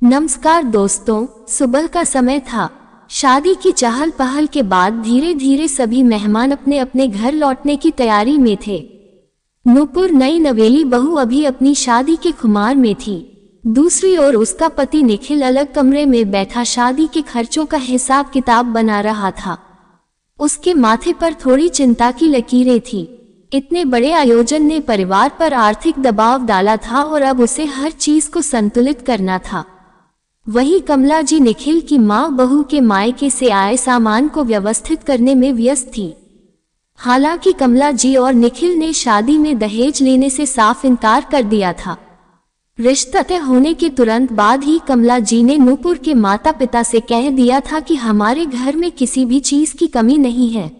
नमस्कार दोस्तों, सुबह का समय था। शादी की चहल पहल के बाद धीरे धीरे सभी मेहमान अपने अपने घर लौटने की तैयारी में थे। नूपुर नई नवेली बहू अभी अपनी शादी के खुमार में थी। दूसरी ओर उसका पति निखिल अलग कमरे में बैठा शादी के खर्चों का हिसाब किताब बना रहा था। उसके माथे पर थोड़ी चिंता की लकीरें थी। इतने बड़े आयोजन ने परिवार पर आर्थिक दबाव डाला था और अब उसे हर चीज को संतुलित करना था। वहीं कमला जी निखिल की मां बहू के मायके से आए सामान को व्यवस्थित करने में व्यस्त थी। हालांकि कमला जी और निखिल ने शादी में दहेज लेने से साफ इनकार कर दिया था। रिश्ता तय होने के तुरंत बाद ही कमला जी ने नूपुर के माता पिता से कह दिया था कि हमारे घर में किसी भी चीज की कमी नहीं है।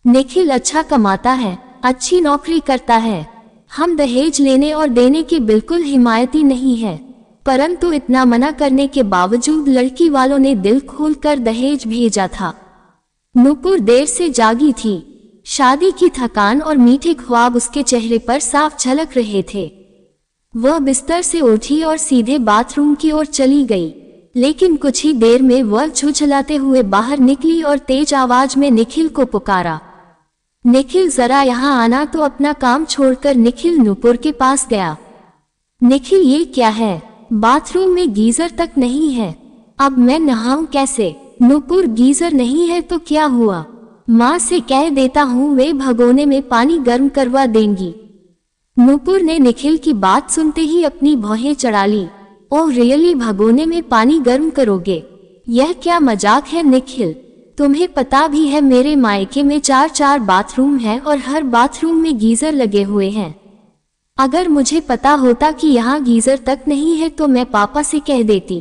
निखिल अच्छा कमाता है, अच्छी नौकरी करता है। हम दहेज लेने और देने के बिल्कुल हिमायती नहीं है। परंतु इतना मना करने के बावजूद लड़की वालों ने दिल खोलकर दहेज भेजा था। नूपुर देर से जागी थी। शादी की थकान और मीठे ख्वाब उसके चेहरे पर साफ झलक रहे थे। वह बिस्तर से उठी और सीधे बाथरूम की ओर चली गई, लेकिन कुछ ही देर में वह झुझलाते हुए बाहर निकली और तेज आवाज में निखिल को पुकारा। निखिल, जरा यहाँ आना। तो अपना काम छोड़कर निखिल नूपुर के पास गया। निखिल, ये क्या है? बाथरूम में गीजर तक नहीं है, अब मैं नहाऊं कैसे? नूपुर, गीजर नहीं है तो क्या हुआ? माँ से कह देता हूँ, वे भगोने में पानी गर्म करवा देंगी। नूपुर ने निखिल की बात सुनते ही अपनी भौहें चढ़ा ली। ओह रियली, भगोने में पानी गर्म करोगे? यह क्या मजाक है निखिल? तुम्हें पता भी है मेरे मायके में 4 बाथरूम है और हर बाथरूम में गीजर लगे हुए हैं। अगर मुझे पता होता कि यहाँ गीजर तक नहीं है तो मैं पापा से कह देती।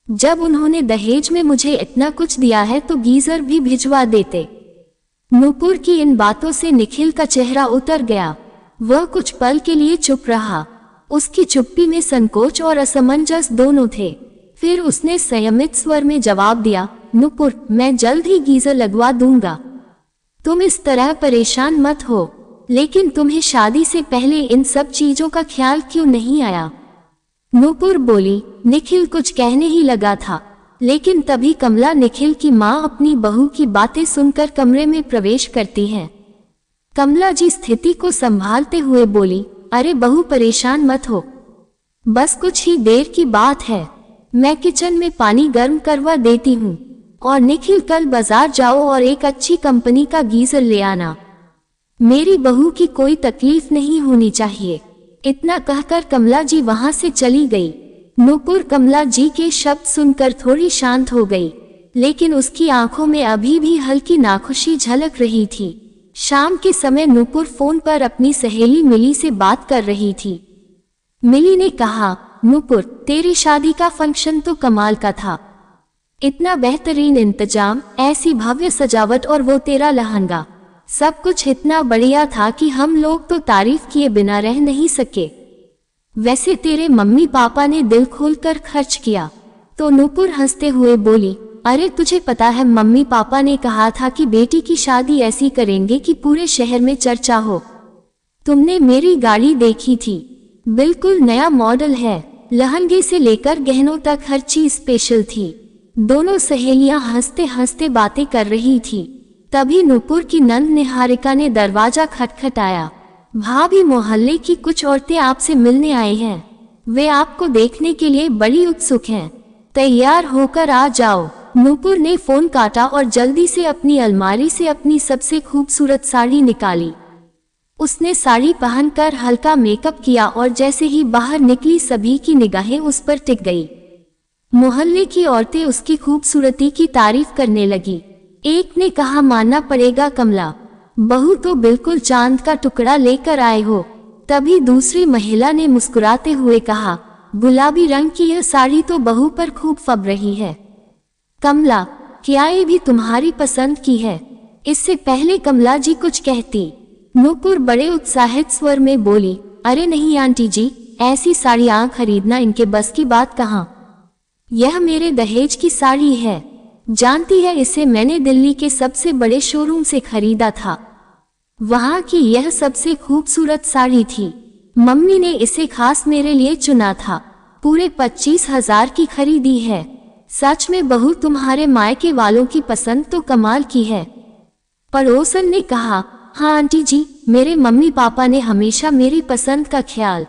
जब उन्होंने दहेज में मुझे इतना कुछ दिया है तो गीजर भी भिजवा देते। नूपुर की इन बातों से निखिल का चेहरा उतर गया। वह कुछ पल के लिए चुप रहा। उसकी चुप्पी में संकोच और असमंजस दोनों थे। फिर उसने संयमित स्वर में जवाब दिया, नूपुर, मैं जल्द ही गीजर लगवा दूंगा। तुम इस तरह परेशान मत हो। लेकिन तुम्हें शादी से पहले इन सब चीजों का ख्याल क्यों नहीं आया? नूपुर बोली। निखिल कुछ कहने ही लगा था, लेकिन तभी कमला, निखिल की मां, अपनी बहू की बातें सुनकर कमरे में प्रवेश करती है। कमला जी स्थिति को संभालते हुए बोली, अरे बहू, परेशान मत हो, बस कुछ ही देर की बात है। मैं किचन में पानी गर्म करवा देती हूँ। और निखिल, कल बाजार जाओ और एक अच्छी कंपनी का गीजर ले आना। मेरी बहू की कोई तकलीफ नहीं होनी चाहिए। इतना कहकर कमला जी वहां से चली गई। नूपुर कमला जी के शब्द सुनकर थोड़ी शांत हो गई, लेकिन उसकी आंखों में अभी भी हल्की नाखुशी झलक रही थी। शाम के समय नूपुर फोन पर अपनी सहेली मिली से बात कर रही थी। मिली ने कहा, नूपुर, तेरी शादी का फंक्शन तो कमाल का था। इतना बेहतरीन इंतजाम, ऐसी भव्य सजावट और वो तेरा लहंगा, सब कुछ इतना बढ़िया था कि हम लोग तो तारीफ किए बिना रह नहीं सके। वैसे तेरे मम्मी पापा ने दिल खोलकर खर्च किया। तो नूपुर हंसते हुए बोली, अरे तुझे पता है, मम्मी पापा ने कहा था कि बेटी की शादी ऐसी करेंगे कि पूरे शहर में चर्चा हो। तुमने मेरी गाड़ी देखी थी? बिल्कुल नया मॉडल है। लहंगे से लेकर गहनों तक हर चीज स्पेशल थी। दोनों सहेलियां हंसते हंसते बातें कर रही थी। तभी नूपुर की नंद निहारिका ने दरवाजा खटखटाया। भाभी, मोहल्ले की कुछ औरतें आपसे मिलने आई हैं। वे आपको देखने के लिए बड़ी उत्सुक हैं। तैयार होकर आ जाओ। नूपुर ने फोन काटा और जल्दी से अपनी अलमारी से अपनी सबसे खूबसूरत साड़ी निकाली। उसने साड़ी पहनकर हल्का मेकअप किया और जैसे ही बाहर निकली सभी की निगाहें उस पर टिक गई। मोहल्ले की औरतें उसकी खूबसूरती की तारीफ करने लगी। एक ने कहा, मानना पड़ेगा कमला, बहू तो बिल्कुल चांद का टुकड़ा लेकर आए हो। तभी दूसरी महिला ने मुस्कुराते हुए कहा, गुलाबी रंग की यह साड़ी तो बहू पर खूब फब रही है। कमला, क्या ये भी तुम्हारी पसंद की है? इससे पहले कमला जी कुछ कहती, नूपुर बड़े उत्साहित स्वर में बोली, अरे नहीं आंटी जी, ऐसी साड़ियां खरीदना इनके बस की बात कहाँ। यह मेरे दहेज की साड़ी है। जानती है, इसे मैंने दिल्ली के सबसे बड़े शोरूम से खरीदा था। वहां की यह सबसे खूबसूरत साड़ी थी। मम्मी ने इसे खास मेरे लिए चुना था। पूरे 25,000 की खरीदी है। सच में बहू, तुम्हारे मायके वालों की पसंद तो कमाल की है। पड़ोसन ने कहा, हाँ आंटी जी, मेरे मम्मी पापा ने हमेशा मेरी पसंद का ख्याल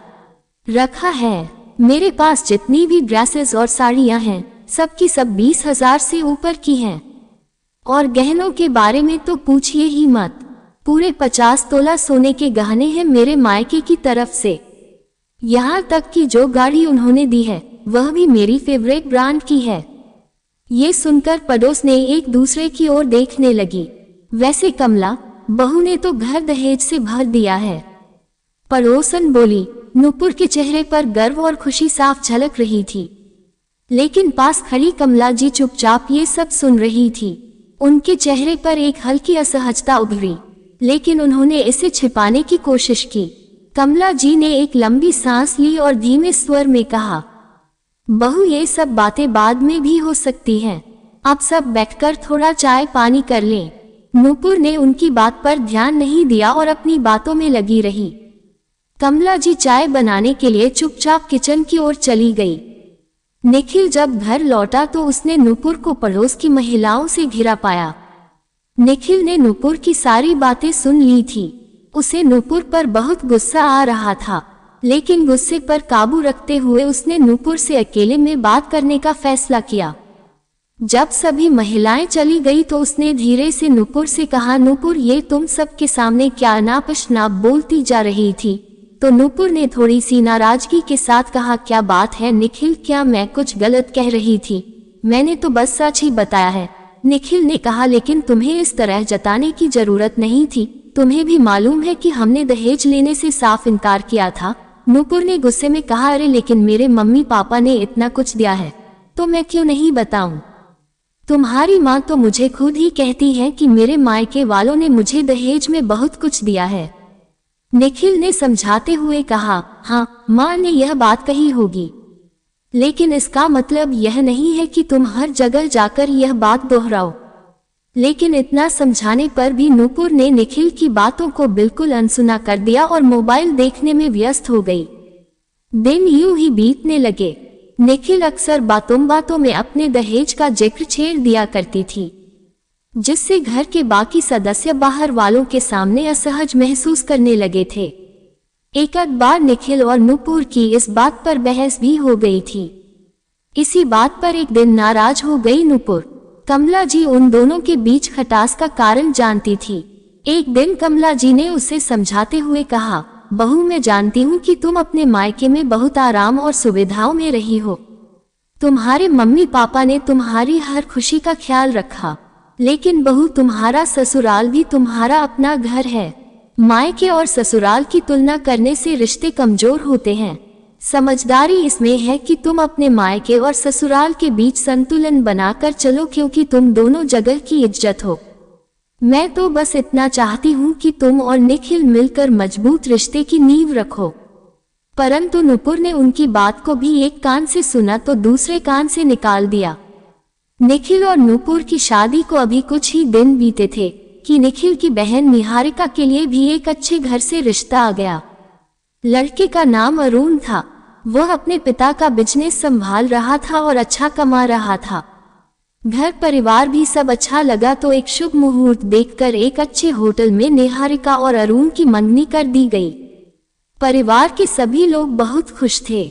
रखा है। मेरे पास जितनी भी ड्रेसेस और साड़ियाँ हैं, सब की सब 20,000 से ऊपर की हैं। और गहनों के बारे में तो पूछिए ही मत। पूरे 50 तोला सोने के गहने हैं मेरे मायके की तरफ से। यहाँ तक कि जो गाड़ी उन्होंने दी है वह भी मेरी फेवरेट ब्रांड की है। ये सुनकर पड़ोस ने एक दूसरे की ओर देखने लगी। वैसे कमला, बहू ने तो घर दहेज से भर दिया है। पड़ोसन बोली। नूपुर के चेहरे पर गर्व और खुशी साफ झलक रही थी, लेकिन पास खड़ी कमला जी चुपचाप ये सब सुन रही थी। उनके चेहरे पर एक हल्की असहजता उभरी, लेकिन उन्होंने इसे छिपाने की कोशिश की। कमला जी ने एक लंबी सांस ली और धीमे स्वर में कहा, बहू, ये सब बातें बाद में भी हो सकती हैं। अब सब बैठकर थोड़ा चाय पानी कर लें। नूपुर ने उनकी बात पर ध्यान नहीं दिया और अपनी बातों में लगी रही। कमला जी चाय बनाने के लिए चुपचाप किचन की ओर चली गई। निखिल जब घर लौटा तो उसने नूपुर को पड़ोस की महिलाओं से घिरा पाया। निखिल ने नूपुर की सारी बातें सुन ली थी। उसे नूपुर पर बहुत गुस्सा आ रहा था, लेकिन गुस्से पर काबू रखते हुए उसने नूपुर से अकेले में बात करने का फैसला किया। जब सभी महिलाएं चली गई तो उसने धीरे से नूपुर से कहा, नूपुर, ये तुम सबके सामने क्या नाप बोलती जा रही थी? तो नूपुर ने थोड़ी सी नाराजगी के साथ कहा, क्या बात है निखिल, क्या मैं कुछ गलत कह रही थी? मैंने तो बस सच ही बताया है। निखिल ने कहा, लेकिन तुम्हें इस तरह जताने की जरूरत नहीं थी। तुम्हें भी मालूम है कि हमने दहेज लेने से साफ इनकार किया था। नूपुर ने गुस्से में कहा, अरे लेकिन मेरे मम्मी पापा ने इतना कुछ दिया है तो मैं क्यों नहीं बताऊं? तुम्हारी माँ तो मुझे खुद ही कहती है कि मेरे मायके वालों ने मुझे दहेज में बहुत कुछ दिया है। निखिल ने समझाते हुए कहा, हाँ, माँ ने यह बात कही होगी, लेकिन इसका मतलब यह नहीं है कि तुम हर जगह जाकर यह बात दोहराओ। लेकिन इतना समझाने पर भी नूपुर ने निखिल की बातों को बिल्कुल अनसुना कर दिया और मोबाइल देखने में व्यस्त हो गई। दिन यूं ही बीतने लगे। निखिल अक्सर बातों बातों में अपने दहेज का जिक्र छेड़ दिया करती थी, जिससे घर के बाकी सदस्य बाहर वालों के सामने असहज महसूस करने लगे थे। एक आध बार निखिल और नूपुर की इस बात पर बहस भी हो गई थी। इसी बात पर एक दिन नाराज हो गई नूपुर। कमला जी उन दोनों के बीच खटास का कारण जानती थी। एक दिन कमला जी ने उसे समझाते हुए कहा, बहू, मैं जानती हूँ कि तुम अपने मायके में बहुत आराम और सुविधाओं में रही हो। तुम्हारे मम्मी पापा ने तुम्हारी हर खुशी का ख्याल रखा, लेकिन बहू, तुम्हारा ससुराल भी तुम्हारा अपना घर है। मायके और ससुराल की तुलना करने से रिश्ते कमजोर होते हैं। समझदारी इसमें है कि तुम अपने मायके और ससुराल के बीच संतुलन बनाकर चलो, क्योंकि तुम दोनों जगह की इज्जत हो। मैं तो बस इतना चाहती हूँ कि तुम और निखिल मिलकर मजबूत रिश्ते की नींव रखो। परंतु नूपुर ने उनकी बात को भी एक कान से सुना तो दूसरे कान से निकाल दिया। निखिल और नूपुर की शादी को अभी कुछ ही दिन बीते थे कि निखिल की बहन निहारिका के लिए भी एक अच्छे घर से रिश्ता आ गया। लड़के का नाम अरुण था। वह अपने पिता का बिजनेस संभाल रहा था और अच्छा कमा रहा था। घर परिवार भी सब अच्छा लगा तो एक शुभ मुहूर्त देखकर एक अच्छे होटल में निहारिका और अरुण की मंगनी कर दी गई। परिवार के सभी लोग बहुत खुश थे।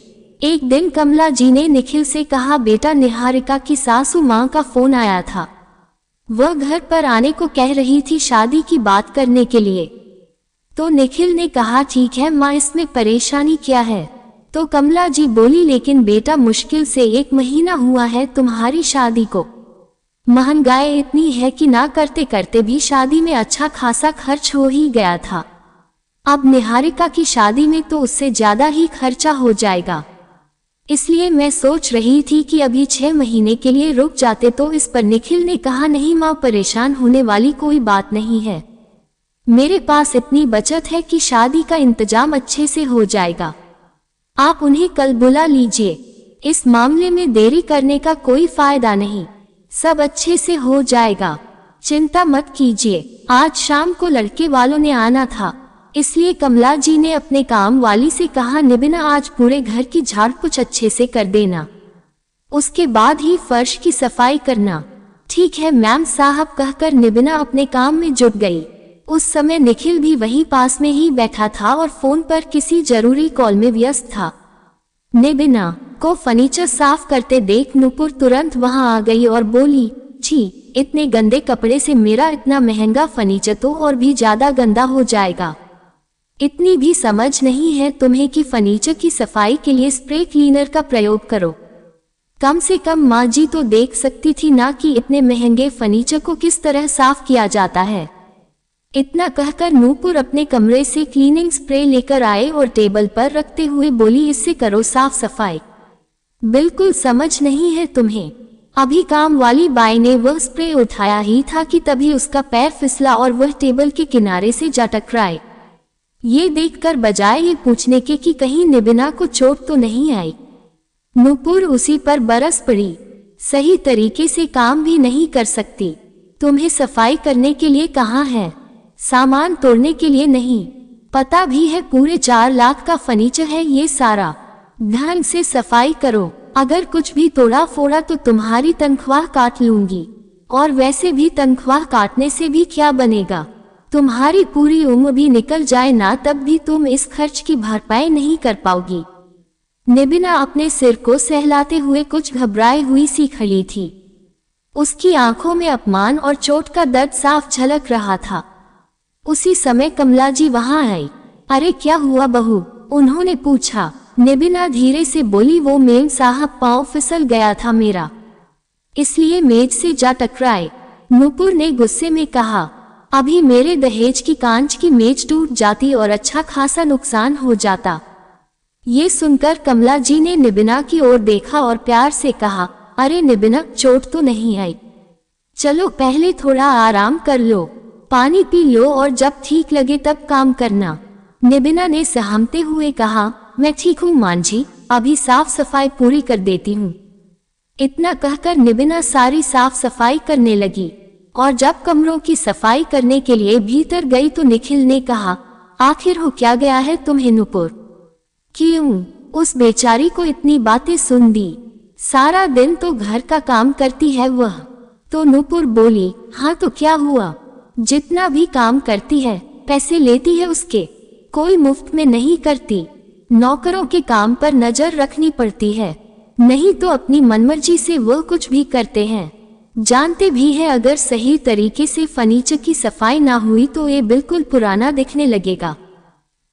एक दिन कमला जी ने निखिल से कहा, बेटा, निहारिका की सासू माँ का फोन आया था। वह घर पर आने को कह रही थी शादी की बात करने के लिए। तो निखिल ने कहा, ठीक है माँ, इसमें परेशानी क्या है? तो कमला जी बोली, लेकिन बेटा, मुश्किल से 1 महीना हुआ है तुम्हारी शादी को। महंगाई इतनी है कि ना करते करते भी शादी में अच्छा खासा खर्च हो ही गया था। अब निहारिका की शादी में तो उससे ज्यादा ही खर्चा हो जाएगा। इसलिए मैं सोच रही थी कि अभी 6 महीने के लिए रुक जाते। तो इस पर निखिल ने कहा, नहीं माँ, परेशान होने वाली कोई बात नहीं है। मेरे पास इतनी बचत है कि शादी का इंतजाम अच्छे से हो जाएगा। आप उन्हें कल बुला लीजिए। इस मामले में देरी करने का कोई फायदा नहीं, सब अच्छे से हो जाएगा। चिंता मत कीजिए। आज शाम को लड़के वालों ने आना था। इसलिए कमला जी ने अपने काम वाली से कहा, निबिना आज पूरे घर की झाड़ कुछ अच्छे से कर देना, उसके बाद ही फर्श की सफाई करना। ठीक है मैम साहब कहकर निबिना अपने काम में जुट गई। उस समय निखिल भी वहीं पास में ही बैठा था और फोन पर किसी जरूरी कॉल में व्यस्त था। निबिना को फर्नीचर साफ करते देख नुपुर तुरंत वहां आ गई और बोली, छी, इतने गंदे कपड़े से मेरा इतना महंगा फर्नीचर तो और भी ज्यादा गंदा हो जाएगा। इतनी भी समझ नहीं है तुम्हें कि फर्नीचर की सफाई के लिए स्प्रे क्लीनर का प्रयोग करो। कम से कम माँ जी तो देख सकती थी ना कि इतने महंगे फर्नीचर को किस तरह साफ किया जाता है। इतना कहकर नूपुर अपने कमरे से क्लीनिंग स्प्रे लेकर आए और टेबल पर रखते हुए बोली, इससे करो साफ सफाई। बिल्कुल समझ नहीं है तुम्हें। अभी काम वाली बाई ने वह स्प्रे उठाया ही था कि तभी उसका पैर फिसला और वह टेबल के किनारे से जा टकराए। ये देखकर बजाय ये पूछने के कि कहीं निबिना को चोट तो नहीं आई, नूपुर उसी पर बरस पड़ी। सही तरीके से काम भी नहीं कर सकती, तुम्हें सफाई करने के लिए कहाँ है, सामान तोड़ने के लिए नहीं। पता भी है पूरे 4 लाख का फर्नीचर है ये सारा। ढंग से सफाई करो, अगर कुछ भी तोड़ा फोड़ा तो तुम्हारी तनख्वाह काट लूंगी। और वैसे भी तनख्वाह काटने से भी क्या बनेगा, तुम्हारी पूरी उम्र भी निकल जाए ना तब भी तुम इस खर्च की भरपाई नहीं कर पाओगी। निबिना अपने सिर को सहलाते हुए कुछ घबराई हुई सी खड़ी थी। उसकी आंखों में अपमान और चोट का दर्द साफ झलक रहा था। उसी समय कमला जी वहां आई। अरे क्या हुआ बहू, उन्होंने पूछा। निबिना धीरे से बोली, वो मेम साहब पांव फिसल गया था मेरा, इसलिए मेज से जा टकराए। नूपुर ने गुस्से में कहा, अभी मेरे दहेज की कांच की मेज टूट जाती और अच्छा खासा नुकसान हो जाता। ये सुनकर कमला जी ने निबिना की ओर देखा और प्यार से कहा, अरे निबिना चोट तो नहीं आई, चलो पहले थोड़ा आराम कर लो, पानी पी लो और जब ठीक लगे तब काम करना। निबिना ने सहमते हुए कहा, मैं ठीक हूँ मान जी, अभी साफ सफाई पूरी कर देती हूँ। इतना कहकर निबिना सारी साफ सफाई करने लगी और जब कमरों की सफाई करने के लिए भीतर गई तो निखिल ने कहा, आखिर हो क्या गया है तुम्हें नूपुर, क्यों उस बेचारी को इतनी बातें सुन दी, सारा दिन तो घर का काम करती है वह। तो नूपुर बोली, हाँ तो क्या हुआ, जितना भी काम करती है पैसे लेती है उसके, कोई मुफ्त में नहीं करती, नौकरों के काम पर नजर रखनी पड़ती है, नहीं तो अपनी मनमर्जी से वह कुछ भी करते हैं। जानते भी हैं अगर सही तरीके से फर्नीचर की सफाई ना हुई तो ये बिल्कुल पुराना दिखने लगेगा।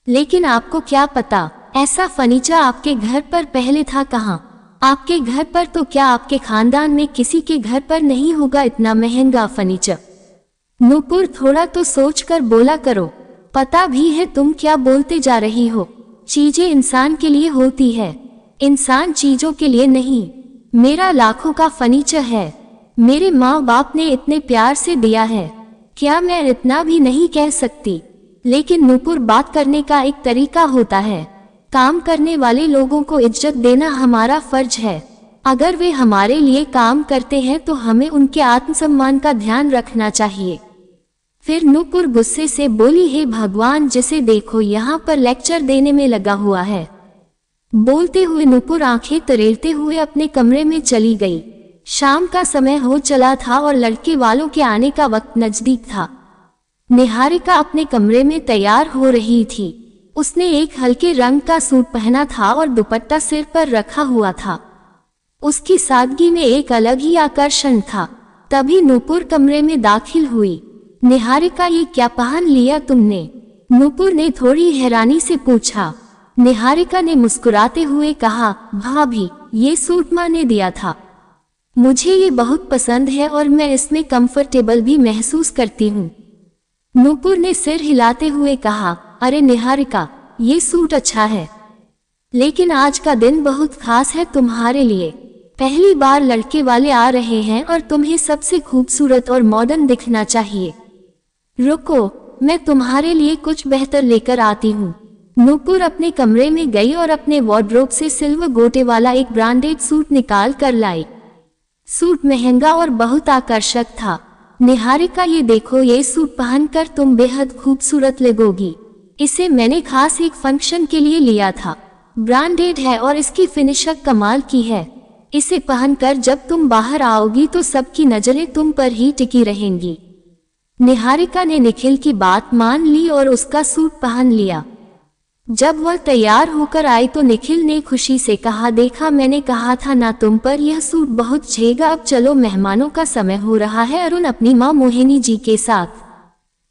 लेकिन आपको क्या पता, ऐसा फर्नीचर आपके घर पर पहले था कहाँ, आपके घर पर तो क्या आपके खानदान में किसी के घर पर नहीं होगा इतना महंगा फर्नीचर। नूपुर थोड़ा तो सोचकर बोला करो, पता भी है तुम क्या बोलते जा रही हो, चीजें इंसान के लिए होती है, इंसान चीजों के लिए नहीं। मेरा लाखों का फर्नीचर है, मेरे माँ बाप ने इतने प्यार से दिया है, क्या मैं इतना भी नहीं कह सकती। लेकिन नूपुर बात करने का एक तरीका होता है, काम करने वाले लोगों को इज्जत देना हमारा फर्ज है। अगर वे हमारे लिए काम करते हैं तो हमें उनके आत्मसम्मान का ध्यान रखना चाहिए। फिर नूपुर गुस्से से बोली, हे भगवान, जिसे देखो यहाँ पर लेक्चर देने में लगा हुआ है। बोलते हुए नूपुर आंखें तरेलते हुए अपने कमरे में चली गई। शाम का समय हो चला था और लड़के वालों के आने का वक्त नजदीक था। निहारिका अपने कमरे में तैयार हो रही थी। उसने एक हल्के रंग का सूट पहना था और दुपट्टा सिर पर रखा हुआ था। उसकी सादगी में एक अलग ही आकर्षण था। तभी नूपुर कमरे में दाखिल हुई। निहारिका, ये क्या पहन लिया तुमने? नूपुर ने थोड़ी हैरानी से पूछा। निहारिका ने मुस्कुराते हुए कहा, भाभी, ये सूट माँ ने दिया था, मुझे ये बहुत पसंद है और मैं इसमें कंफर्टेबल भी महसूस करती हूँ। नूपुर ने सिर हिलाते हुए कहा, अरे निहारिका, ये सूट अच्छा है, लेकिन आज का दिन बहुत खास है तुम्हारे लिए। पहली बार लड़के वाले आ रहे हैं और तुम्हें सबसे खूबसूरत और मॉडर्न दिखना चाहिए। रुको, मैं तुम्हारे लिए कुछ बेहतर लेकर आती हूँ। नूपुर अपने कमरे में गई और अपने वार्डरोब से सिल्वर गोटे वाला एक ब्रांडेड सूट निकाल कर लाई। सूट महंगा और बहुत आकर्षक था। निहारिका, ये देखो, ये सूट पहनकर तुम बेहद खूबसूरत लगोगी। इसे मैंने खास एक फंक्शन के लिए लिया था। ब्रांडेड है और इसकी फिनिशर कमाल की है। इसे पहनकर जब तुम बाहर आओगी तो सबकी नजरें तुम पर ही टिकी रहेंगी। निहारिका ने निखिल की बात मान ली और उसका सूट पहन लिया। जब वह तैयार होकर आई तो निखिल ने खुशी से कहा, देखा मैंने कहा था ना तुम पर यह सूट बहुत झेगा। अब चलो, मेहमानों का समय हो रहा है। अरुण अपनी माँ मोहिनी जी के साथ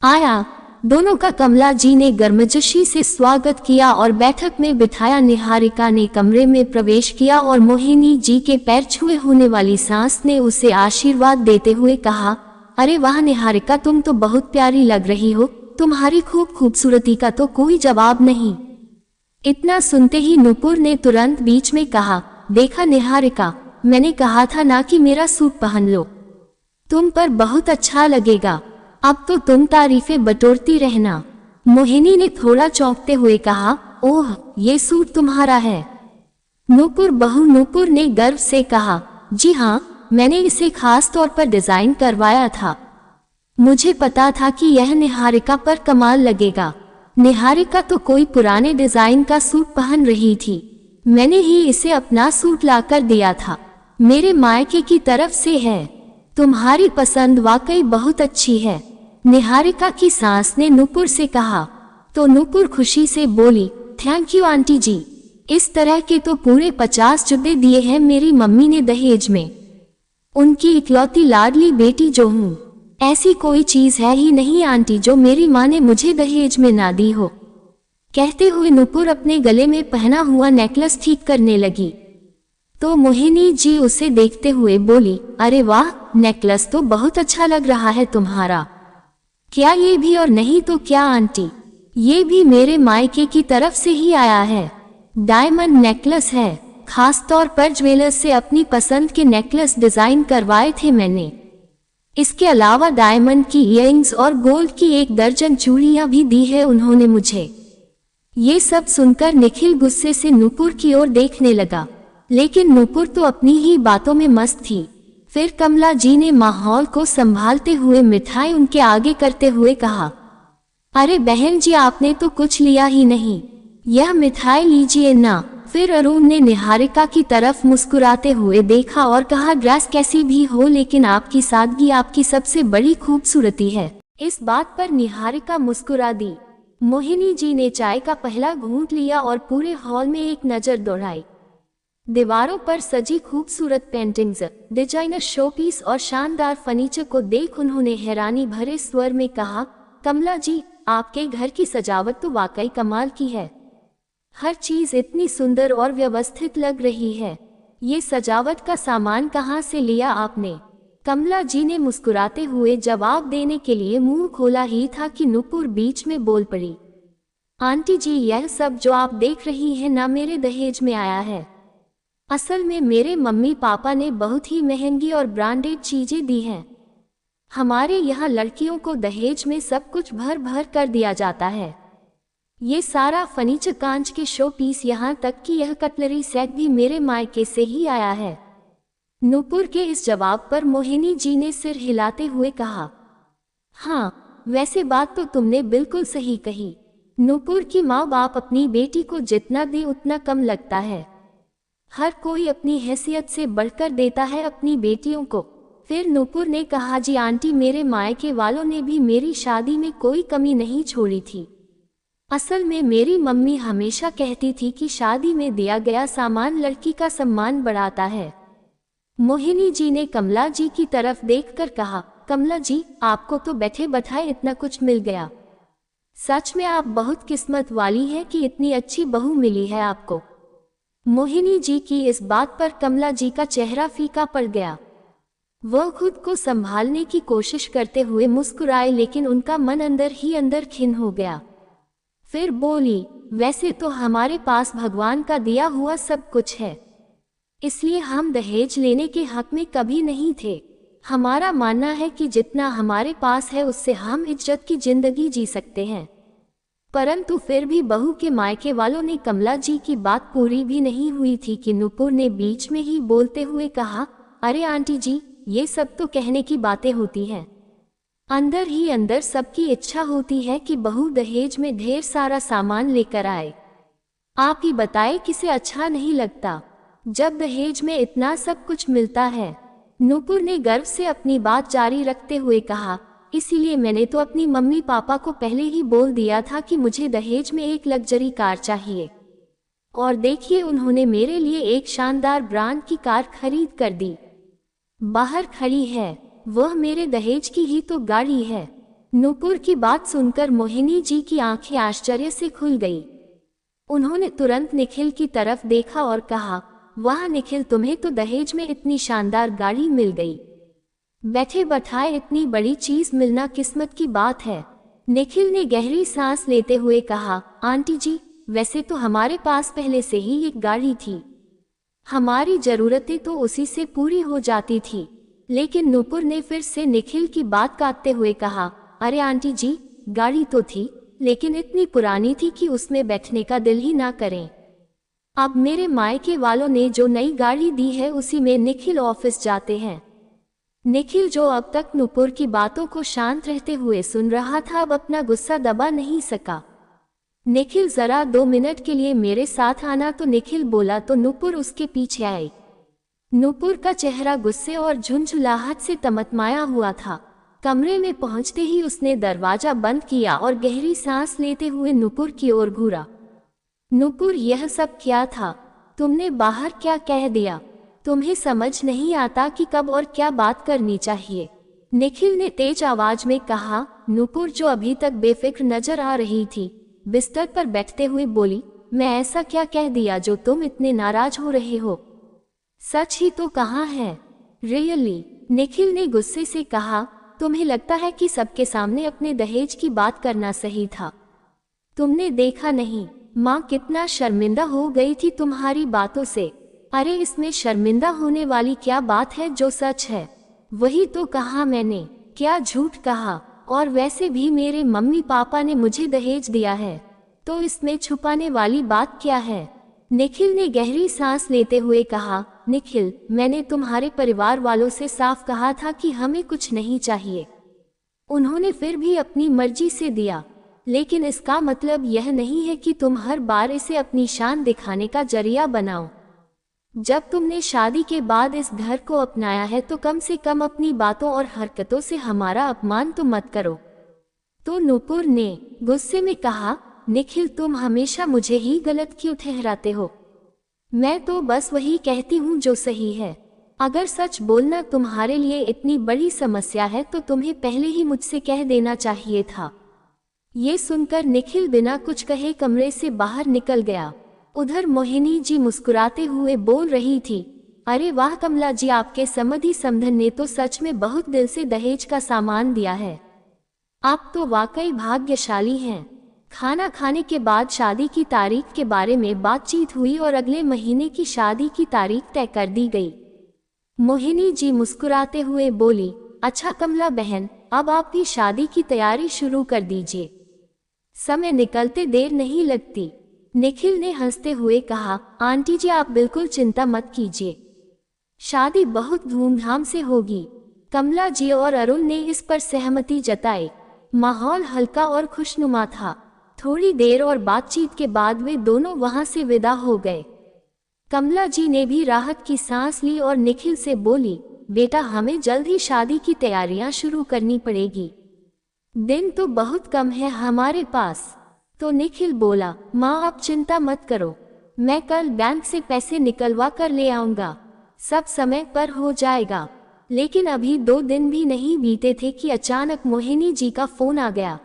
आया। दोनों का कमला जी ने गर्मजोशी से स्वागत किया और बैठक में बिठाया। निहारिका ने कमरे में प्रवेश किया और मोहिनी जी के पैर छुए होने वाली सांस ने उसे आशीर्वाद देते हुए कहा, अरे वाह निहारिका, तुम तो बहुत प्यारी लग रही हो। तुम्हारी खूबसूरती का तो कोई जवाब नहीं। इतना सुनते ही नुपुर ने तुरंत बीच में कहा, देखा निहारिका, मैंने कहा था ना कि मेरा सूट पहन लो, तुम पर बहुत अच्छा लगेगा। अब तो तुम तारीफें बटोरती रहना। मोहिनी ने थोड़ा चौंकते हुए कहा, ओह, ये सूट तुम्हारा है? नुपुर बहू नुपुर ने गर्व से कहा, जी हाँ, मैंने इसे खास तौर पर डिजाइन करवाया था। मुझे पता था कि यह निहारिका पर कमाल लगेगा। निहारिका तो कोई पुराने डिजाइन का सूट पहन रही थी। मैंने ही इसे अपना सूट लाकर दिया था। मेरे मायके की तरफ से है। तुम्हारी पसंद वाकई बहुत अच्छी है। निहारिका की सास ने नुपुर से कहा। तो नुपुर खुशी से बोली, थैंक यू आंटी जी। इस तरह के तो पूरे 50 जुब्बे दिए हैं मेरी मम्मी ने दहेज में। उनकी इकलौती लाडली बेटी जो हूँ। ऐसी कोई चीज है ही नहीं आंटी जो मेरी माँ ने मुझे दहेज में ना दी हो। कहते हुए नुपुर अपने गले में पहना हुआ नेकलेस ठीक करने लगी। तो मोहिनी जी उसे देखते हुए बोली, अरे वाह, नेकलेस तो बहुत अच्छा लग रहा है तुम्हारा। क्या ये भी? और नहीं तो क्या आंटी, ये भी मेरे मायके की तरफ से ही आया है। डायमंड नेकलेस है। खास तौर पर ज्वेलर्स से अपनी पसंद के नेकलेस डिजाइन करवाए थे मैंने। इसके अलावा डायमंड की इयरिंग्स और गोल्ड की 1 दर्जन चूड़ियां भी दी है उन्होंने मुझे। ये सब सुनकर निखिल गुस्से से नुपुर की ओर देखने लगा, लेकिन नुपुर तो अपनी ही बातों में मस्त थी। फिर कमला जी ने माहौल को संभालते हुए मिठाई उनके आगे करते हुए कहा, अरे बहन जी, आपने तो कुछ लिया ही नहीं, यह मिठाई लीजिए ना। फिर अरुण ने निहारिका की तरफ मुस्कुराते हुए देखा और कहा, ड्रेस कैसी भी हो लेकिन आपकी सादगी आपकी सबसे बड़ी खूबसूरती है। इस बात पर निहारिका मुस्कुरा दी। मोहिनी जी ने चाय का पहला घूंट लिया और पूरे हॉल में एक नजर दौड़ाई। दीवारों पर सजी खूबसूरत पेंटिंग्स, डिजाइनर शोपीस और शानदार फर्नीचर को देख उन्होंने हैरानी भरे स्वर में कहा, कमला जी, आपके घर की सजावट तो वाकई कमाल की है। हर चीज इतनी सुंदर और व्यवस्थित लग रही है। ये सजावट का सामान कहाँ से लिया आपने? कमला जी ने मुस्कुराते हुए जवाब देने के लिए मुंह खोला ही था कि नुपुर बीच में बोल पड़ी, आंटी जी, यह सब जो आप देख रही हैं ना मेरे दहेज में आया है। असल में मेरे मम्मी पापा ने बहुत ही महंगी और ब्रांडेड चीजें दी हैं। हमारे यहाँ लड़कियों को दहेज में सब कुछ भर भर कर दिया जाता है। ये सारा फर्नीचर, कांच के शो पीस, यहाँ तक कि यह कटलरी सेट भी मेरे मायके से ही आया है। नुपुर के इस जवाब पर मोहिनी जी ने सिर हिलाते हुए कहा, हाँ, वैसे बात तो तुमने बिल्कुल सही कही। नुपुर की माँ बाप अपनी बेटी को जितना दे उतना कम लगता है। हर कोई अपनी हैसियत से बढ़कर देता है अपनी बेटियों को। फिर नुपुर ने कहा, जी आंटी, मेरे मायके वालों ने भी मेरी शादी में कोई कमी नहीं छोड़ी थी। असल में मेरी मम्मी हमेशा कहती थी कि शादी में दिया गया सामान लड़की का सम्मान बढ़ाता है। मोहिनी जी ने कमला जी की तरफ देखकर कहा, कमला जी, आपको तो बैठे बैठाए इतना कुछ मिल गया। सच में आप बहुत किस्मत वाली हैं कि इतनी अच्छी बहू मिली है आपको। मोहिनी जी की इस बात पर कमला जी का चेहरा फीका पड़ गया। वह खुद को संभालने की कोशिश करते हुए मुस्कुराए, लेकिन उनका मन अंदर ही अंदर खिन्न हो गया। फिर बोली, वैसे तो हमारे पास भगवान का दिया हुआ सब कुछ है, इसलिए हम दहेज लेने के हक में कभी नहीं थे। हमारा मानना है कि जितना हमारे पास है उससे हम इज्जत की जिंदगी जी सकते हैं। परंतु फिर भी बहू के मायके वालों ने, कमला जी की बात पूरी भी नहीं हुई थी कि नुपुर ने बीच में ही बोलते हुए कहा, अरे आंटी जी, ये सब तो कहने की बातें होती हैं। अंदर ही अंदर सबकी इच्छा होती है कि बहू दहेज में ढेर सारा सामान लेकर आए। आप ही बताए किसे अच्छा नहीं लगता जब दहेज में इतना सब कुछ मिलता है। नूपुर ने गर्व से अपनी बात जारी रखते हुए कहा, इसीलिए मैंने तो अपनी मम्मी पापा को पहले ही बोल दिया था कि मुझे दहेज में एक लग्जरी कार चाहिए। और देखिए उन्होंने मेरे लिए एक शानदार ब्रांड की कार खरीद कर दी। बाहर खड़ी है, वह मेरे दहेज की ही तो गाड़ी है। नूपुर की बात सुनकर मोहिनी जी की आंखें आश्चर्य से खुल गई। उन्होंने तुरंत निखिल की तरफ देखा और कहा, वाह निखिल, तुम्हें तो दहेज में इतनी शानदार गाड़ी मिल गई। बैठे बैठाए इतनी बड़ी चीज मिलना किस्मत की बात है। निखिल ने गहरी सांस लेते हुए कहा, आंटी जी, वैसे तो हमारे पास पहले से ही एक गाड़ी थी, हमारी जरूरतें तो उसी से पूरी हो जाती थी। लेकिन नूपुर ने फिर से निखिल की बात काटते हुए कहा, अरे आंटी जी, गाड़ी तो थी, लेकिन इतनी पुरानी थी कि उसमें बैठने का दिल ही ना करें। अब मेरे मायके वालों ने जो नई गाड़ी दी है उसी में निखिल ऑफिस जाते हैं। निखिल जो अब तक नूपुर की बातों को शांत रहते हुए सुन रहा था, अब अपना गुस्सा दबा नहीं सका। निखिल, जरा 2 मिनट के लिए मेरे साथ आना। तो निखिल बोला तो नूपुर उसके पीछे आई। नूपुर का चेहरा गुस्से और झुंझुलाहट से तमतमाया हुआ था। कमरे में पहुंचते ही उसने दरवाजा बंद किया और गहरी सांस लेते हुए नूपुर की ओर घूरा। नूपुर, यह सब क्या था? तुमने बाहर क्या कह दिया? तुम्हें समझ नहीं आता कि कब और क्या बात करनी चाहिए? निखिल ने तेज आवाज में कहा। नूपुर, जो अभी तक बेफिक्र नजर आ रही थी, बिस्तर पर बैठते हुए बोली, मैं ऐसा क्या कह दिया जो तुम इतने नाराज हो रहे हो? सच ही तो कहा है। रियली? निखिल ने गुस्से से कहा, तुम्हें लगता है कि सबके सामने अपने दहेज की बात करना सही था? तुमने देखा नहीं माँ कितना शर्मिंदा हो गई थी तुम्हारी बातों से? अरे इसमें शर्मिंदा होने वाली क्या बात है? जो सच है वही तो कहा मैंने, क्या झूठ कहा? और वैसे भी मेरे मम्मी पापा ने मुझे दहेज दिया है, तो इसमें छुपाने वाली बात क्या है? निखिल ने गहरी सांस लेते हुए कहा, निखिल, मैंने तुम्हारे परिवार वालों से साफ कहा था कि हमें कुछ नहीं चाहिए। उन्होंने फिर भी अपनी मर्जी से दिया, लेकिन इसका मतलब यह नहीं है कि तुम हर बार इसे अपनी शान दिखाने का जरिया बनाओ। जब तुमने शादी के बाद इस घर को अपनाया है तो कम से कम अपनी बातों और हरकतों से हमारा अपमान तो मत करो। तो नूपुर ने गुस्से में कहा, निखिल, तुम हमेशा मुझे ही गलत क्यों ठहराते हो? मैं तो बस वही कहती हूँ जो सही है। अगर सच बोलना तुम्हारे लिए इतनी बड़ी समस्या है तो तुम्हें पहले ही मुझसे कह देना चाहिए था। ये सुनकर निखिल बिना कुछ कहे कमरे से बाहर निकल गया। उधर मोहिनी जी मुस्कुराते हुए बोल रही थी, अरे वाह कमला जी, आपके समधी समधन ने तो सच में बहुत दिल से दहेज का सामान दिया है। आप तो वाकई भाग्यशाली हैं। खाना खाने के बाद शादी की तारीख के बारे में बातचीत हुई और अगले महीने की शादी की तारीख तय कर दी गई। मोहिनी जी मुस्कुराते हुए बोली, अच्छा कमला बहन, अब आप भी शादी की तैयारी शुरू कर दीजिए, समय निकलते देर नहीं लगती। निखिल ने हंसते हुए कहा, आंटी जी आप बिल्कुल चिंता मत कीजिए, शादी बहुत धूमधाम से होगी। कमला जी और अरुण ने इस पर सहमति जताई। माहौल हल्का और खुशनुमा था। थोड़ी देर और बातचीत के बाद वे दोनों वहां से विदा हो गए। कमला जी ने भी राहत की सांस ली और निखिल से बोली, बेटा हमें जल्द ही शादी की तैयारियां शुरू करनी पड़ेगी, दिन तो बहुत कम है हमारे पास। तो निखिल बोला, माँ आप चिंता मत करो, मैं कल बैंक से पैसे निकलवा कर ले आऊंगा, सब समय पर हो जाएगा। लेकिन अभी 2 दिन भी नहीं बीते थे कि अचानक मोहिनी जी का फोन आ गया।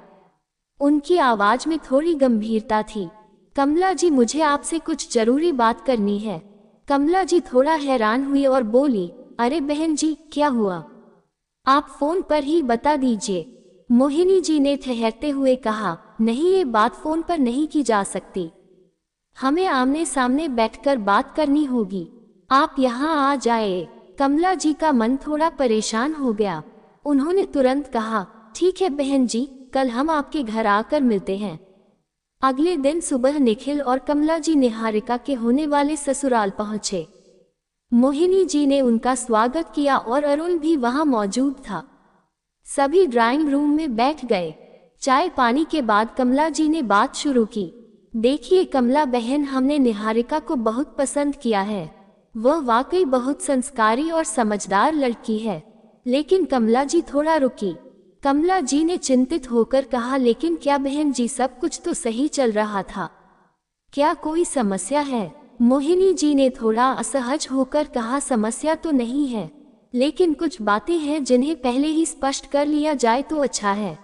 उनकी आवाज में थोड़ी गंभीरता थी। कमला जी, मुझे आपसे कुछ जरूरी बात करनी है। कमला जी थोड़ा हैरान हुई और बोली, अरे बहन जी क्या हुआ? आप फोन पर ही बता दीजिए। मोहिनी जी ने ठहरते हुए कहा, नहीं ये बात फोन पर नहीं की जा सकती, हमें आमने सामने बैठकर बात करनी होगी, आप यहाँ आ जाए। कमला जी का मन थोड़ा परेशान हो गया। उन्होंने तुरंत कहा, ठीक है बहन जी, कल हम आपके घर आकर मिलते हैं। अगले दिन सुबह निखिल और कमला जी निहारिका के होने वाले ससुराल पहुंचे। मोहिनी जी ने उनका स्वागत किया और अरुण भी वहां मौजूद था। सभी ड्राइंग रूम में बैठ गए। चाय पानी के बाद कमला जी ने बात शुरू की। देखिए कमला बहन, हमने निहारिका को बहुत पसंद किया है। वह वाकई बहुत संस्कारी और समझदार लड़की है। लेकिन कमला जी थोड़ा रुकी। कमला जी ने चिंतित होकर कहा, लेकिन क्या बहन जी, सब कुछ तो सही चल रहा था, क्या कोई समस्या है? मोहिनी जी ने थोड़ा असहज होकर कहा, समस्या तो नहीं है, लेकिन कुछ बातें हैं जिन्हें पहले ही स्पष्ट कर लिया जाए तो अच्छा है।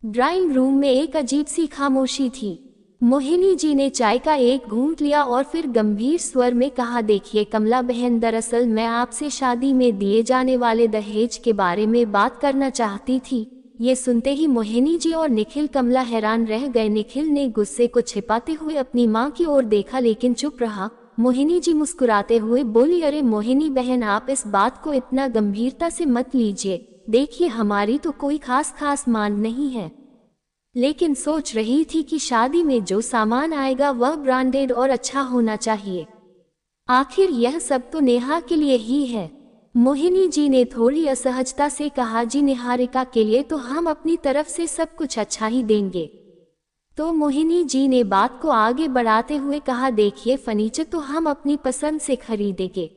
ड्राइंग रूम में एक अजीब सी खामोशी थी। मोहिनी जी ने चाय का एक घूंट लिया और फिर गंभीर स्वर में कहा, देखिए कमला बहन, दरअसल मैं आपसे शादी में दिए जाने वाले दहेज के बारे में बात करना चाहती थी। ये सुनते ही मोहिनी जी और निखिल कमला हैरान रह गए। निखिल ने गुस्से को छिपाते हुए अपनी मां की ओर देखा लेकिन चुप रहा। मोहिनी जी मुस्कुराते हुए बोली, अरे मोहिनी बहन, आप इस बात को इतना गंभीरता से मत लीजिए। देखिए हमारी तो कोई खास मांग नहीं है, लेकिन सोच रही थी कि शादी में जो सामान आएगा वह ब्रांडेड और अच्छा होना चाहिए। आखिर यह सब तो नेहा के लिए ही है। मोहिनी जी ने थोड़ी असहजता से कहा, जी निहारिका के लिए तो हम अपनी तरफ से सब कुछ अच्छा ही देंगे। तो मोहिनी जी ने बात को आगे बढ़ाते हुए कहा, देखिए फर्नीचर तो हम अपनी पसंद से खरीदेंगे।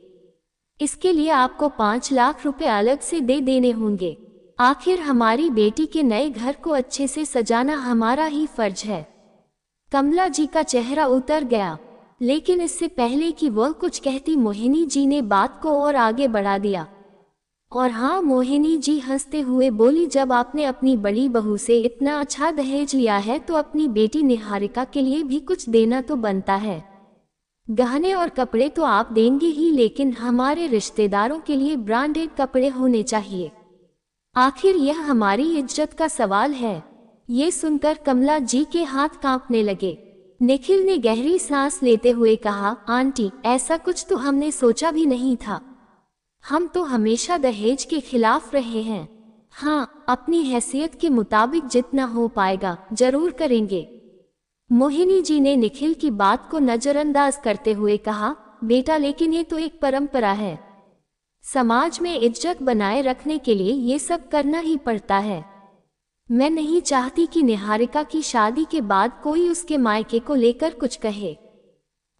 इसके लिए आपको 5 लाख रुपए अलग से दे देने होंगे। आखिर हमारी बेटी के नए घर को अच्छे से सजाना हमारा ही फर्ज है। कमला जी का चेहरा उतर गया, लेकिन इससे पहले कि वह कुछ कहती मोहिनी जी ने बात को और आगे बढ़ा दिया। और हाँ, मोहिनी जी हंसते हुए बोली, जब आपने अपनी बड़ी बहू से इतना अच्छा दहेज लिया है तो अपनी बेटी निहारिका के लिए भी कुछ देना तो बनता है। गहने और कपड़े तो आप देंगे ही, लेकिन हमारे रिश्तेदारों के लिए ब्रांडेड कपड़े होने चाहिए। आखिर यह हमारी इज्जत का सवाल है। ये सुनकर कमला जी के हाथ कांपने लगे। निखिल ने गहरी सांस लेते हुए कहा, आंटी, ऐसा कुछ तो हमने सोचा भी नहीं था। हम तो हमेशा दहेज के खिलाफ रहे हैं। हाँ, अपनी हैसियत के मुताबिक जितना हो पाएगा जरूर करेंगे। मोहिनी जी ने निखिल की बात को नजरअंदाज करते हुए कहा, बेटा, लेकिन ये तो एक परंपरा है। समाज में इज्जत बनाए रखने के लिए ये सब करना ही पड़ता है। मैं नहीं चाहती कि निहारिका की शादी के बाद कोई उसके मायके को लेकर कुछ कहे।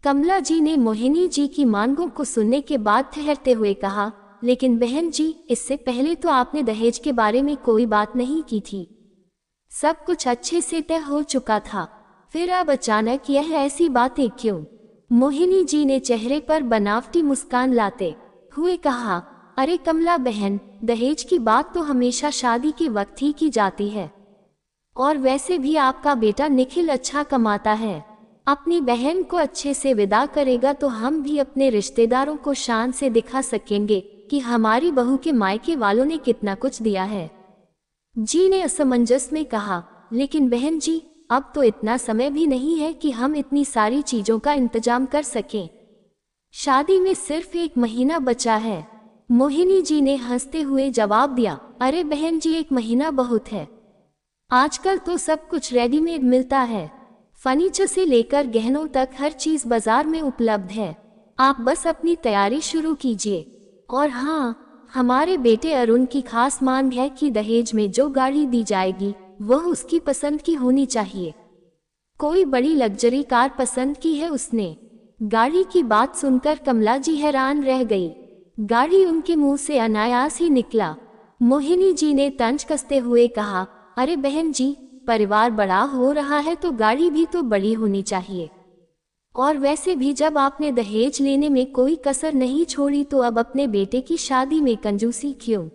कमला जी ने मोहिनी जी की मांगों को सुनने के बाद ठहरते हुए कहा, लेकिन बहन जी, इससे पहले तो आपने दहेज के बारे में कोई बात नहीं की थी। सब कुछ अच्छे से तय हो चुका था, फिर अब अचानक यह ऐसी बातें क्यों? मोहिनी जी ने चेहरे पर बनावटी मुस्कान लाते हुए कहा, अरे कमला बहन, दहेज की बात तो हमेशा शादी के वक्त ही की जाती है। और वैसे भी आपका बेटा निखिल अच्छा कमाता है, अपनी बहन को अच्छे से विदा करेगा तो हम भी अपने रिश्तेदारों को शान से दिखा सकेंगे कि हमारी बहू के मायके वालों ने कितना कुछ दिया है। जी ने असमंजस में कहा, लेकिन बहन जी, अब तो इतना समय भी नहीं है कि हम इतनी सारी चीजों का इंतजाम कर सकें। शादी में सिर्फ 1 महीना बचा है। मोहिनी जी ने हंसते हुए जवाब दिया, अरे बहन जी, 1 महीना बहुत है। आजकल तो सब कुछ रेडीमेड मिलता है। फर्नीचर से लेकर गहनों तक हर चीज बाजार में उपलब्ध है। आप बस अपनी तैयारी शुरू कीजिए। और हाँ, हमारे बेटे अरुण की खास मांग है कि दहेज में जो गाड़ी दी जाएगी वह उसकी पसंद की होनी चाहिए। कोई बड़ी लग्जरी कार पसंद की है उसने। गाड़ी की बात सुनकर कमला जी हैरान रह गई। गाड़ी उनके मुंह से अनायास ही निकला। मोहिनी जी ने तंज कसते हुए कहा, अरे बहन जी, परिवार बड़ा हो रहा है तो गाड़ी भी तो बड़ी होनी चाहिए। और वैसे भी जब आपने दहेज लेने में कोई कसर नहीं छोड़ी तो अब अपने बेटे की शादी में कंजूसी क्यों?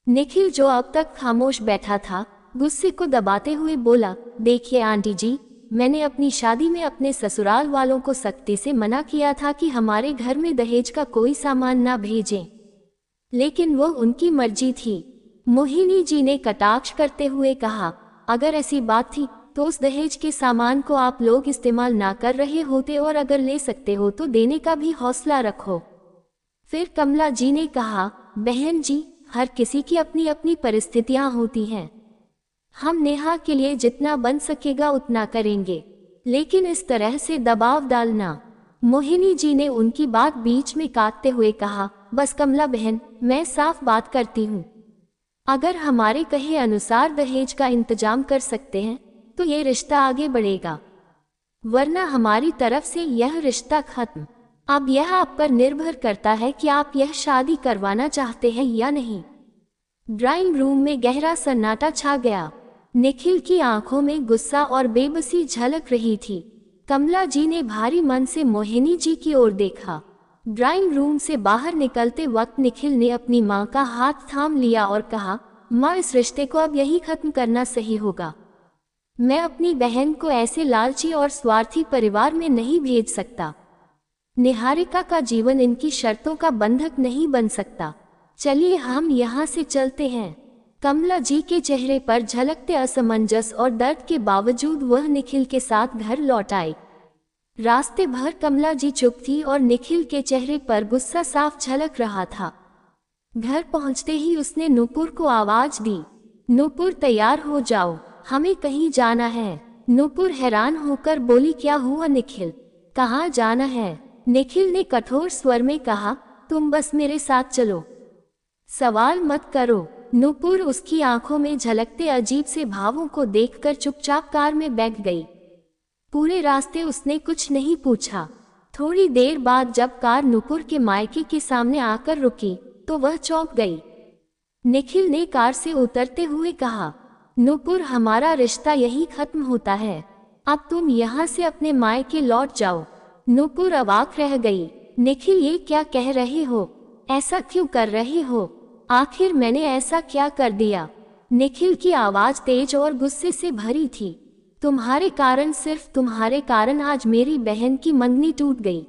निखिल, जो अब तक खामोश बैठा था, गुस्से को दबाते हुए बोला, देखिए आंटी जी, मैंने अपनी शादी में अपने ससुराल वालों को सख्ती से मना किया था कि हमारे घर में दहेज का कोई सामान ना भेजें, लेकिन वो उनकी मर्जी थी। मोहिनी जी ने कटाक्ष करते हुए कहा, अगर ऐसी बात थी तो उस दहेज के सामान को आप लोग इस्तेमाल ना कर रहे होते, और अगर ले सकते हो तो देने का भी हौसला रखो। फिर कमला जी ने कहा, बहन जी, हर किसी की अपनी अपनी परिस्थितियां होती हैं। हम नेहा के लिए जितना बन सकेगा उतना करेंगे, लेकिन इस तरह से दबाव डालना। मोहिनी जी ने उनकी बात बीच में काटते हुए कहा, बस कमला बहन, मैं साफ बात करती हूँ। अगर हमारे कहे अनुसार दहेज का इंतजाम कर सकते हैं तो ये रिश्ता आगे बढ़ेगा, वरना हमारी तरफ से यह रिश्ता खत्म। अब यह आप पर निर्भर करता है कि आप यह शादी करवाना चाहते हैं या नहीं। ड्राइंग रूम में गहरा सन्नाटा छा गया। निखिल की आंखों में गुस्सा और बेबसी झलक रही थी। कमला जी ने भारी मन से मोहिनी जी की ओर देखा। ड्राइंग रूम से बाहर निकलते वक्त निखिल ने अपनी मां का हाथ थाम लिया और कहा, मां, इस रिश्ते को अब यही खत्म करना सही होगा। मैं अपनी बहन को ऐसे लालची और स्वार्थी परिवार में नहीं भेज सकता। निहारिका का जीवन इनकी शर्तों का बंधक नहीं बन सकता। चलिए हम यहाँ से चलते हैं। कमला जी के चेहरे पर झलकते असमंजस और दर्द के बावजूद वह निखिल के साथ घर लौट आई। रास्ते भर कमला जी चुप थी और निखिल के चेहरे पर गुस्सा साफ झलक रहा था। घर पहुंचते ही उसने नूपुर को आवाज दी, नूपुर तैयार हो जाओ, हमें कहीं जाना है। नूपुर हैरान होकर बोली, क्या हुआ निखिल, कहाँ जाना है? निखिल ने कठोर स्वर में कहा, तुम बस मेरे साथ चलो, सवाल मत करो। नूपुर उसकी आंखों में झलकते अजीब से भावों को देखकर चुपचाप कार में बैठ गई। पूरे रास्ते उसने कुछ नहीं पूछा। थोड़ी देर बाद जब कार नूपुर के मायके के सामने आकर रुकी तो वह चौंक गई। निखिल ने कार से उतरते हुए कहा, नूपुर, हमारा रिश्ता यही खत्म होता है, अब तुम यहाँ से अपने मायके लौट जाओ। नूपुर अवाक रह गई। निखिल, ये क्या कह रहे हो? ऐसा क्यों कर रहे हो? आखिर मैंने ऐसा क्या कर दिया? निखिल की आवाज तेज और गुस्से से भरी थी। तुम्हारे कारण, सिर्फ तुम्हारे कारण आज मेरी बहन की मंगनी टूट गई।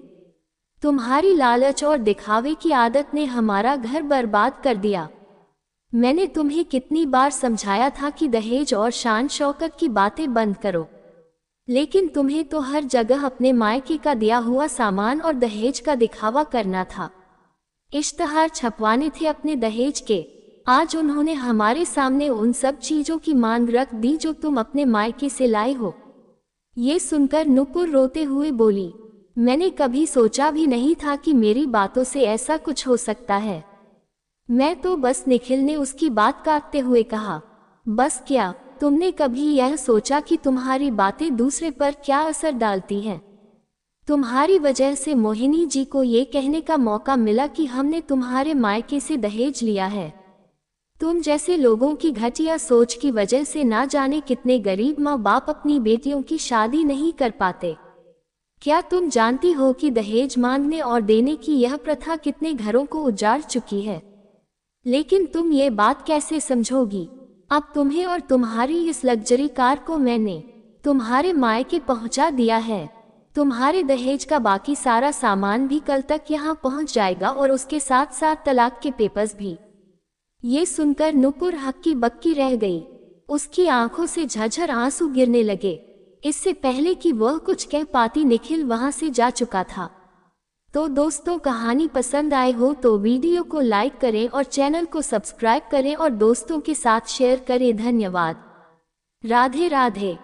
तुम्हारी लालच और दिखावे की आदत ने हमारा घर बर्बाद कर दिया। मैंने तुम्हें कितनी बार समझाया था कि दहेज और शान शौकत की बातें बंद करो, लेकिन तुम्हें तो हर जगह अपने मायके का दिया हुआ सामान और दहेज का दिखावा करना था। इश्तहार छपवाने थे अपने दहेज के। आज उन्होंने हमारे सामने उन सब चीजों की मांग रख दी जो तुम अपने मायके से लाए हो। ये सुनकर नूपुर रोते हुए बोली, मैंने कभी सोचा भी नहीं था कि मेरी बातों से ऐसा कुछ हो सकता है। मैं तो बस, निखिल ने उसकी बात काटते हुए कहा, बस क्या? तुमने कभी यह सोचा कि तुम्हारी बातें दूसरे पर क्या असर डालती हैं? तुम्हारी वजह से मोहिनी जी को ये कहने का मौका मिला कि हमने तुम्हारे मायके से दहेज लिया है। तुम जैसे लोगों की घटिया सोच की वजह से ना जाने कितने गरीब माँ बाप अपनी बेटियों की शादी नहीं कर पाते। क्या तुम जानती हो कि दहेज मांगने और देने की यह प्रथा कितने घरों को उजाड़ चुकी है? लेकिन तुम ये बात कैसे समझोगी? अब तुम्हें और तुम्हारी इस लग्जरी कार को मैंने तुम्हारे मायके पहुंचा दिया है। तुम्हारे दहेज का बाकी सारा सामान भी कल तक यहाँ पहुंच जाएगा और उसके साथ साथ तलाक के पेपर्स भी। ये सुनकर नूपुर हक्की बक्की रह गई। उसकी आंखों से झरझर आंसू गिरने लगे। इससे पहले कि वह कुछ कह पाती निखिल वहां से जा चुका था। तो दोस्तों, कहानी पसंद आए हो तो वीडियो को लाइक करें और चैनल को सब्सक्राइब करें और दोस्तों के साथ शेयर करें। धन्यवाद। राधे राधे।